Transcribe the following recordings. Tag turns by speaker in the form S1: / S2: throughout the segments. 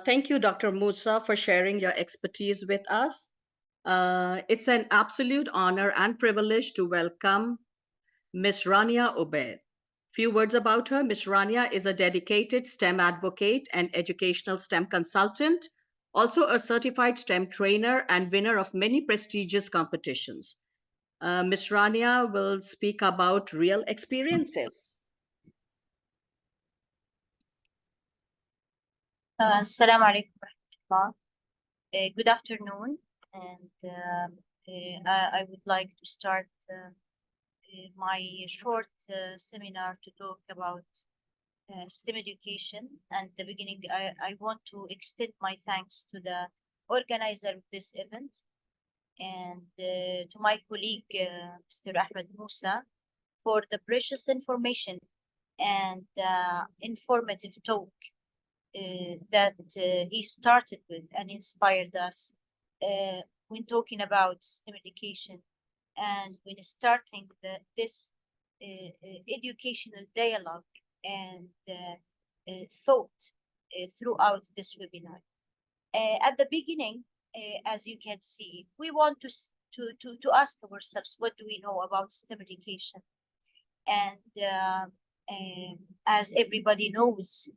S1: Thank you, Dr. Musa, for sharing your expertise with us. It's an absolute honor and privilege to welcome Ms. Rania Obeid. Few words about her. Ms. Rania is a dedicated STEM advocate and educational STEM consultant, also a certified STEM trainer and winner of many prestigious competitions. Ms. Rania will speak about real experiences.
S2: Assalamu alaikum warahmatullah. Good afternoon, and I would like to start my short seminar to talk about STEM education. And at the beginning, I want to extend my thanks to the organizer of this event and to my colleague, Mr. Ahmed Musa, for the precious information and informative talk that he started with and inspired us when talking about STEM education and when starting this educational dialogue and thought throughout this webinar. At the beginning, as you can see, we want to ask ourselves, what do we know about STEM education? And as everybody knows,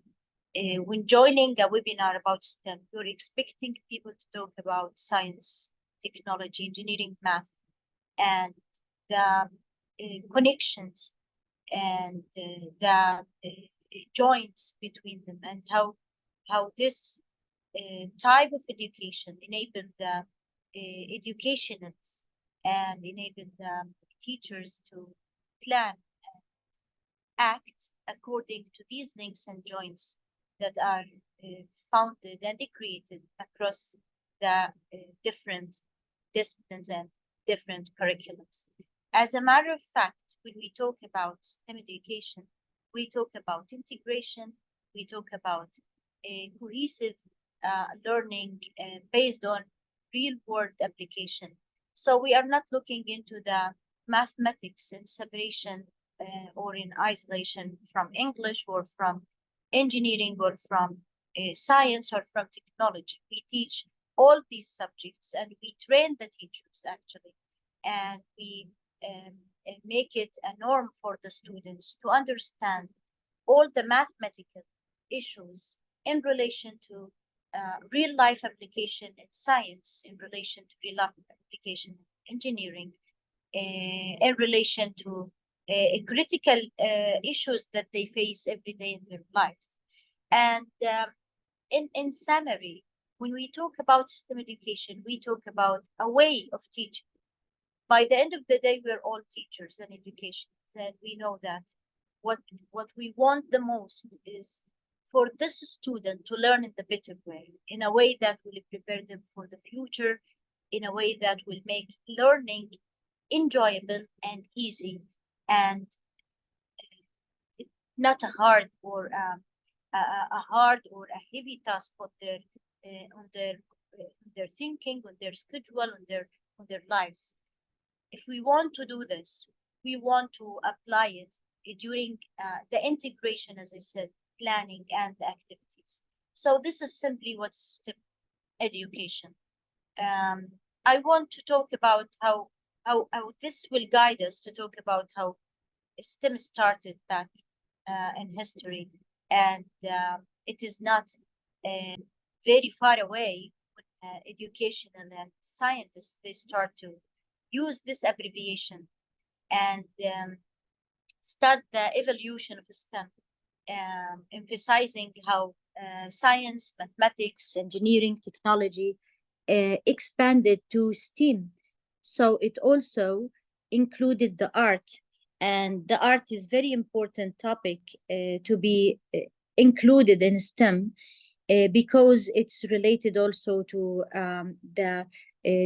S2: when joining a webinar about STEM, you're expecting people to talk about science, technology, engineering, math, and the connections and the joints between them, and how this type of education enabled the educationals and enabled the teachers to plan and act according to these links and joints that are founded and created across the different disciplines and different curriculums. As a matter of fact, when we talk about STEM education, we talk about integration, we talk about a cohesive learning based on real-world application. So we are not looking into the mathematics in separation or in isolation from English or from engineering or from science or from technology. We teach all these subjects and we train the teachers actually, and we make it a norm for the students to understand all the mathematical issues in relation to real life application in science, in relation to real life application in engineering, in relation to critical issues that they face every day in their lives. And in summary, when we talk about STEM education, we talk about a way of teaching. By the end of the day, we're all teachers and educationists, and we know that what we want the most is for this student to learn in the better way, in a way that will prepare them for the future, in a way that will make learning enjoyable and easy, and not a hard or a heavy task on their thinking, on their schedule, on their lives. If we want to do this, we want to apply it during the integration, as I said, planning and the activities. So this is simply what's STEM education. I want to talk about how this will guide us to talk about how STEM started back in history, and it is not very far away when educational and scientists, they start to use this abbreviation and start the evolution of STEM, emphasizing how science, mathematics, engineering, technology expanded to STEAM. So it also included the art, and the art is very important topic to be included in STEM because it's related also to the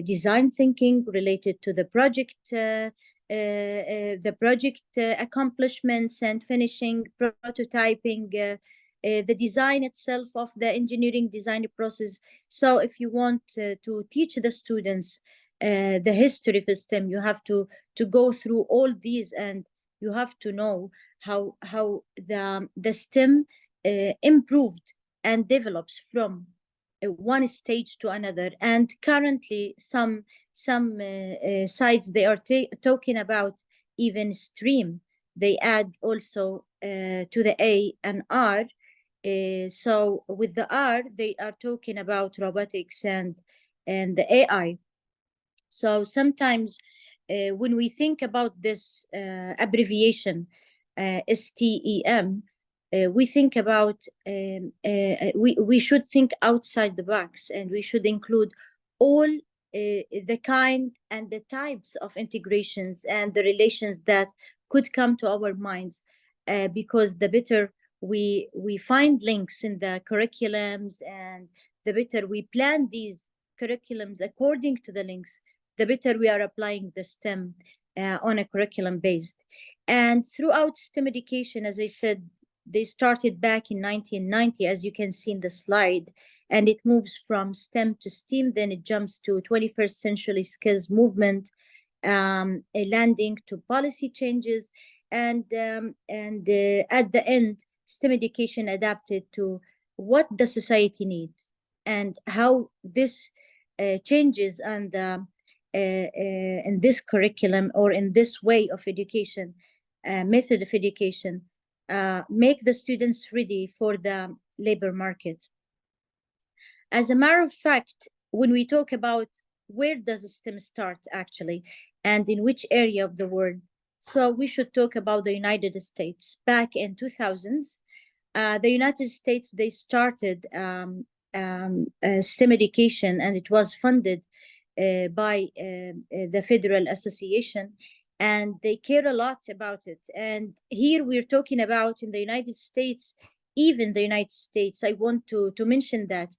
S2: design thinking, related to the project accomplishments and finishing, prototyping, the design itself of the engineering design process. So if you want to teach the students the history of STEM, you have to go through all these, and you have to know how the STEM improved
S3: and develops from one stage to another. And currently, some sites, they are talking about even stream. They add also to the A and R. So with the R, they are talking about robotics and the AI. So sometimes when we think about this abbreviation, STEM, we think about, we should think outside the box, and we should include all the kind and the types of integrations and the relations that could come to our minds, because the better we find links in the curriculums, and the better we plan these curriculums according to the links, the better we are applying the STEM on a curriculum based. And throughout STEM education, as I said, they started back in 1990, as you can see in the slide, and it moves from STEM to STEAM, then it jumps to 21st century skills movement, landing to policy changes, and at the end, STEM education adapted to what the society needs and how this changes and in this curriculum or in this way of education, method of education, make the students ready for the labor market. As a matter of fact, when we talk about where does the STEM start actually, and in which area of the world, so we should talk about the United States. Back in 2000s, the United States, they started STEM education, and it was funded by the Federal Association, and they care a lot about it. And here we're talking about in the United States, even the United States, I want to mention that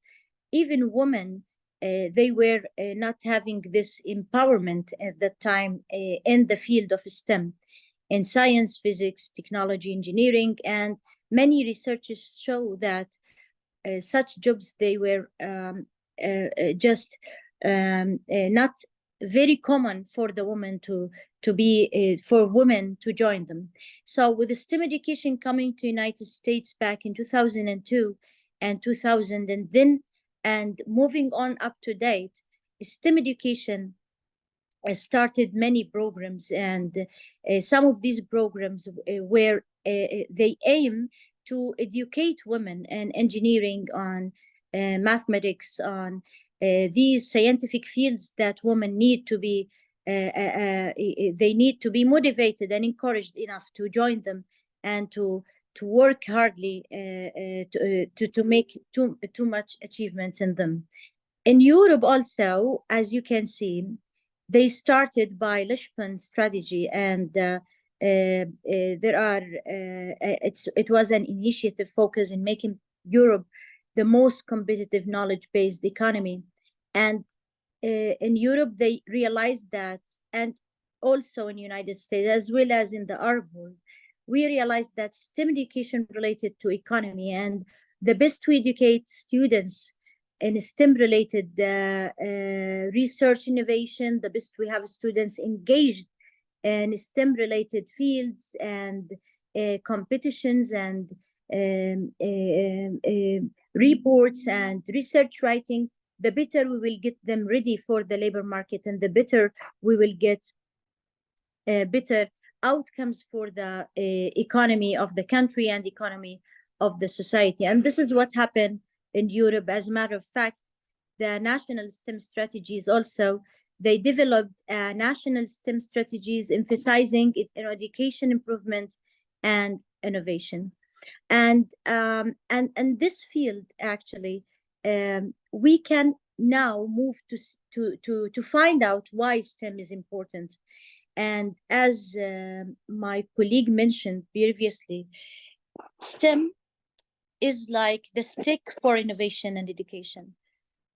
S3: even women, they were not having this empowerment at that time in the field of STEM, in science, physics, technology, engineering, and many researchers show that such jobs, they were just not very common for the women to be for women to join them. So with the STEM education coming to United States back in 2002 and 2000, and moving on up to date, STEM education started many programs, and some of these programs where they aim to educate women in engineering, on mathematics, on these scientific fields that women need to be, they need to be motivated and encouraged enough to join them and to work hardly to make too much achievements in them. In Europe also, as you can see, they started by Lichtenstein strategy, and there are it was an initiative focused in making Europe the most competitive knowledge-based economy. And in Europe, they realized that, and also in the United States, as well as in the Arab world, we realized that STEM education related to economy, and the best to educate students in STEM-related research innovation, the best we have students engaged in STEM-related fields and competitions and reports and research writing, the better we will get them ready for the labor market, and the better we will get better outcomes for the economy of the country and economy of the society. And this is what happened in Europe. As a matter of fact, the national STEM strategies also, they developed national STEM strategies emphasizing it in education improvement and innovation. And this field actually, we can now move to find out why STEM is important. And as my colleague mentioned previously, STEM is like the stick for innovation and education.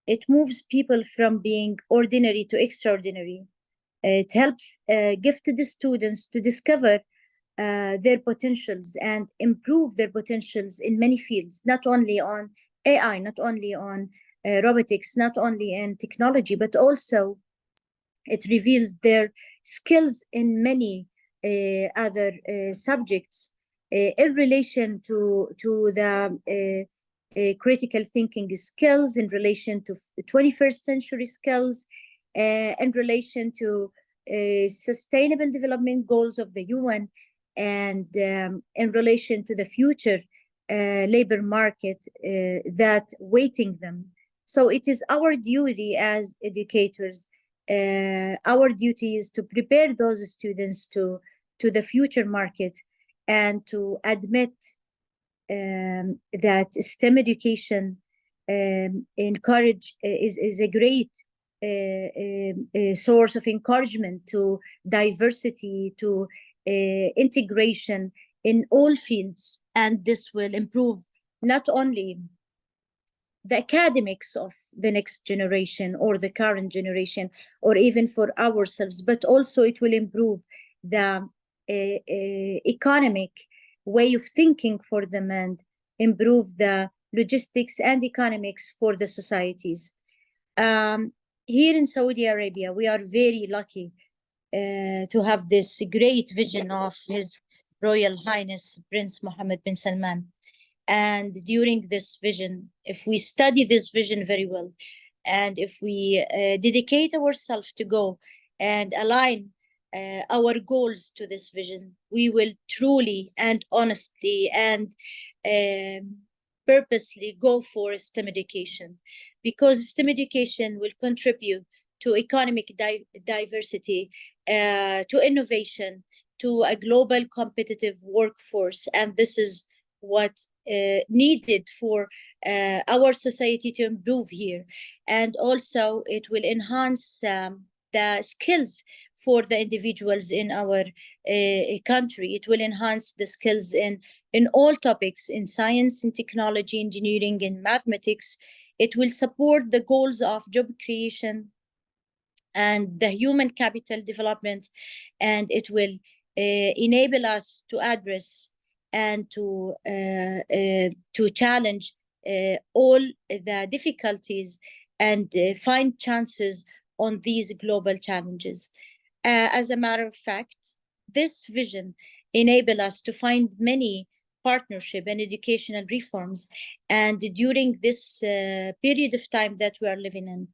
S3: It moves people from being ordinary to extraordinary. It helps gifted students to discover their potentials and improve their potentials in many fields, not only on AI, not only on robotics, not only in technology, but also it reveals their skills in many other subjects in relation to the critical thinking skills, in relation to 21st century skills, in relation to sustainable development goals of the UN, and in relation to the future labor market that waiting them. So it is our duty as educators, our duty is to prepare those students to the future market, and to admit that STEM education is a great source of encouragement to diversity, to integration in all fields, and this will improve not only the academics of the next generation or the current generation, or even for ourselves, but also it will improve the economic way of thinking for them, and improve the logistics and economics for the societies. Here in Saudi Arabia, we are very lucky to have this great vision of His Royal Highness Prince Mohammed bin Salman. And during this vision, if we study this vision very well, and if we dedicate ourselves to go and align our goals to this vision, we will truly and honestly and purposely go for STEM education, because STEM education will contribute to economic diversity, to innovation, to a global competitive workforce. And this is what needed for our society to improve here. And also it will enhance the skills for the individuals in our country. It will enhance the skills in all topics, in science, in technology, engineering, and mathematics. It will support the goals of job creation and the human capital development, and it will enable us to address and to challenge all the difficulties and find chances on these global challenges. As a matter of fact, this vision enables us to find many partnership and educational reforms. And during this period of time that we are living in,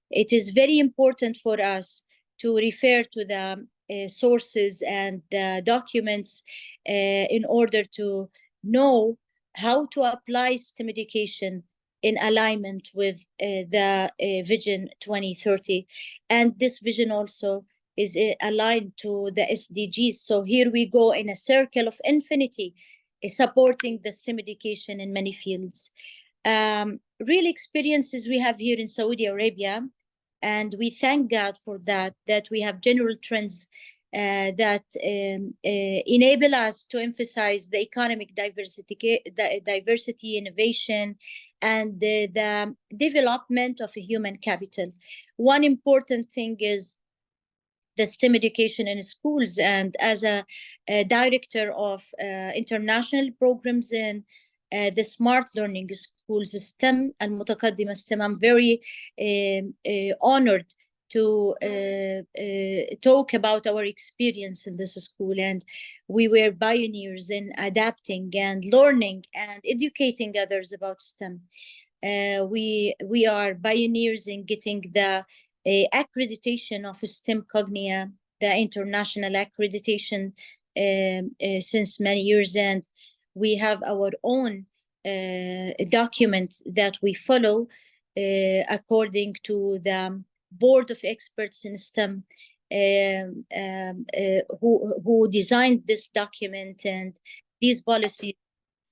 S3: it is very important for us to refer to the sources and documents in order to know how to apply STEM education in alignment with the Vision 2030. And this vision also is aligned to the SDGs. So here we go in a circle of infinity, supporting the STEM education in many fields. Real experiences we have here in Saudi Arabia, and we thank God for that we have general trends that enable us to emphasize the economic diversity, innovation, and the development of a human capital. One important thing is the STEM education in schools, and as a director of international programs in the smart learning schools, STEM and المتقدمة STEM, I'm very honored to talk about our experience in this school. And we were pioneers in adapting and learning and educating others about STEM. We are pioneers in getting the accreditation of STEM Cognia, the international accreditation, since many years, and we have our own document that we follow according to the board of experts in STEM who designed this document and these policies.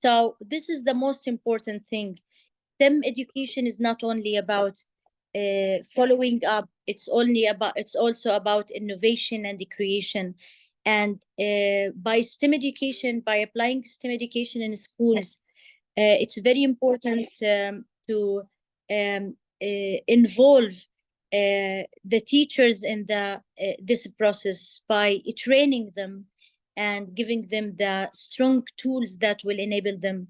S3: So this is the most important thing. STEM education is not only about following up, it's also about innovation and the creation. And by STEM education, by applying STEM education in schools, it's very important to involve the teachers in this process by training them and giving them the strong tools that will enable them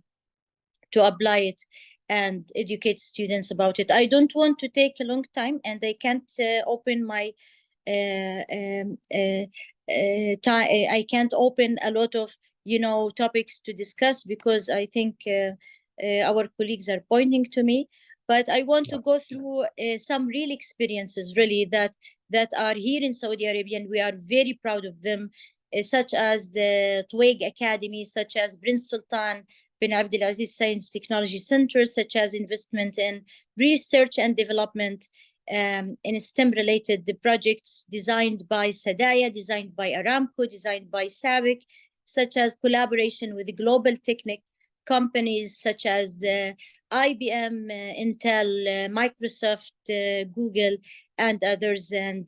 S3: to apply it and educate students about it. I don't want to take a long time, and I can't open my time. I can't open a lot of topics to discuss, because I think our colleagues are pointing to me. But I want to go through some real experiences, really, that are here in Saudi Arabia, and we are very proud of them, such as the Twig Academy, such as Prince Sultan bin Abdulaziz Science Technology Center, such as investment in research and development in STEM-related projects designed by Sadaya, designed by Aramco, designed by SABIC, such as collaboration with global technical companies such as IBM, Intel, Microsoft, Google, and others, and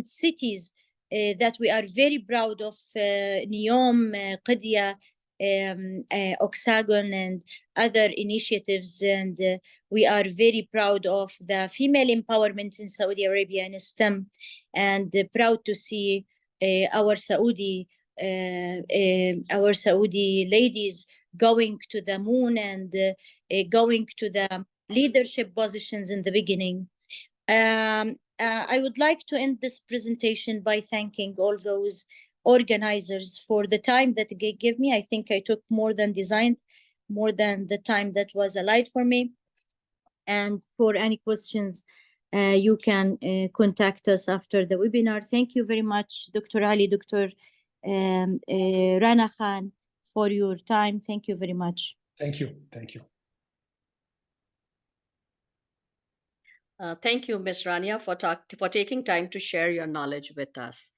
S3: cities that we are very proud of, Neom, Qidya, Oxagon, and other initiatives. And we are very proud of the female empowerment in Saudi Arabia in STEM, and proud to see our Saudi ladies going to the moon and going to the leadership positions in the beginning. I would like to end this presentation by thanking all those organizers for the time that they gave me. I think I took more than the time that was allowed for me. And for any questions, you can contact us after the webinar. Thank you very much, Dr. Ali, Dr. Rana Khan, for your time. Thank you very much.
S4: Thank you. Thank you.
S1: Thank you, Ms. Rania, for taking time to share your knowledge with us.